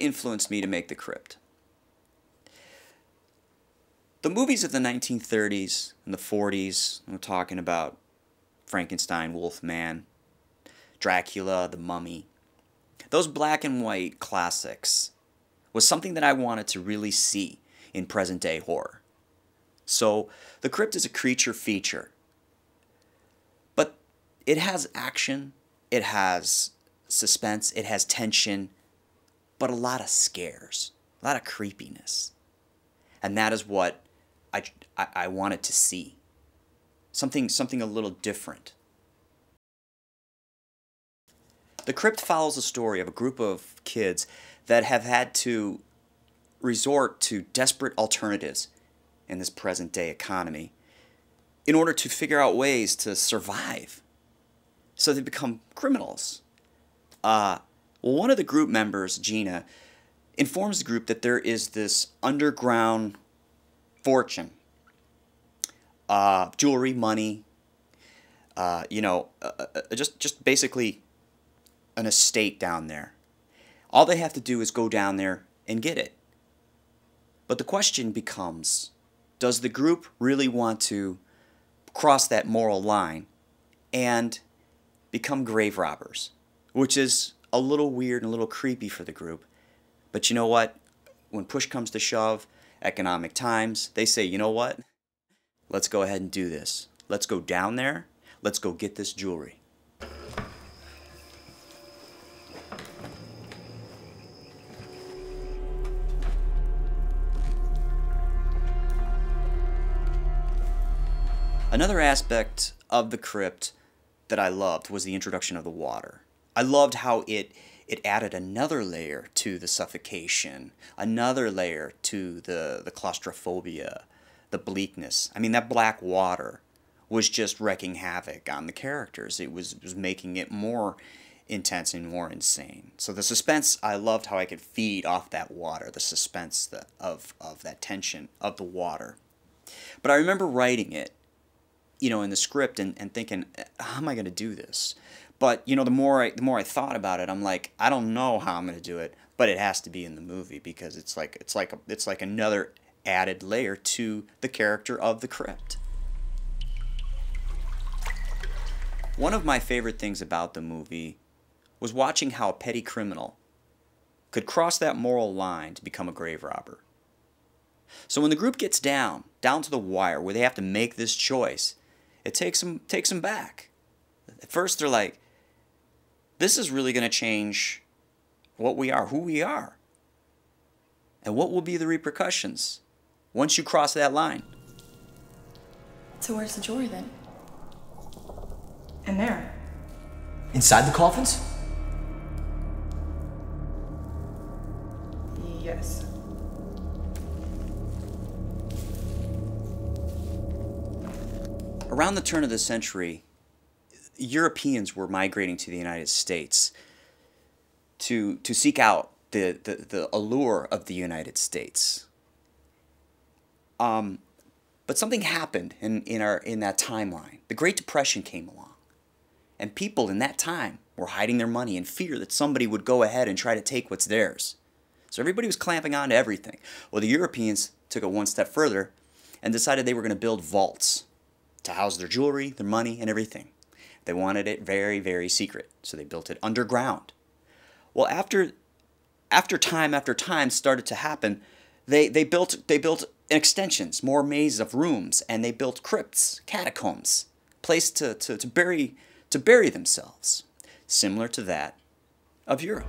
influenced me to make the Crypt? The movies of the 1930s and the 40s, I'm talking about Frankenstein, Wolfman, Dracula, The Mummy, those black and white classics was something that I wanted to really see in present-day horror. So, The Crypt is a creature feature. But it has action, it has suspense, it has tension, but a lot of scares, a lot of creepiness. And that is what I wanted to see. Something a little different. The Crypt follows the story of a group of kids that have had to resort to desperate alternatives in this present-day economy in order to figure out ways to survive. So they become criminals. Well, one of the group members, Gina, informs the group that there is this underground fortune. Jewelry, money, just basically an estate down there. All they have to do is go down there and get it. But the question becomes, does the group really want to cross that moral line and become grave robbers? Which is a little weird and a little creepy for the group. But you know what? When push comes to shove, economic times, they say, you know what? Let's go ahead and do this. Let's go down there. Let's go get this jewelry. Another aspect of the Crypt that I loved was the introduction of the water. I loved how it added another layer to the suffocation, another layer to the claustrophobia, the bleakness. I mean, that black water was just wreaking havoc on the characters. It was making it more intense and more insane. So the suspense, I loved how I could feed off that water, the suspense of that tension of the water. But I remember writing it, in the script and thinking, how am I going to do this? But, the more I thought about it, I'm like, I don't know how I'm going to do it, but it has to be in the movie because it's like another added layer to the character of the Crypt. One of my favorite things about the movie was watching how a petty criminal could cross that moral line to become a grave robber. So when the group gets down to the wire where they have to make this choice, it takes them back. At first they're like, this is really going to change what we are, who we are. And what will be the repercussions once you cross that line? So where's the jewelry then? In there. Inside the coffins? Yes. Around the turn of the century, Europeans were migrating to the United States to seek out the allure of the United States. But something happened in that timeline. The Great Depression came along, and people in that time were hiding their money in fear that somebody would go ahead and try to take what's theirs. So everybody was clamping on to everything. Well, the Europeans took it one step further and decided they were going to build vaults to house their jewelry, their money, and everything. They wanted it very, very secret, so they built it underground. Well, after time started to happen, they built extensions, more mazes of rooms, and they built crypts, catacombs, place to bury themselves, similar to that of Europe.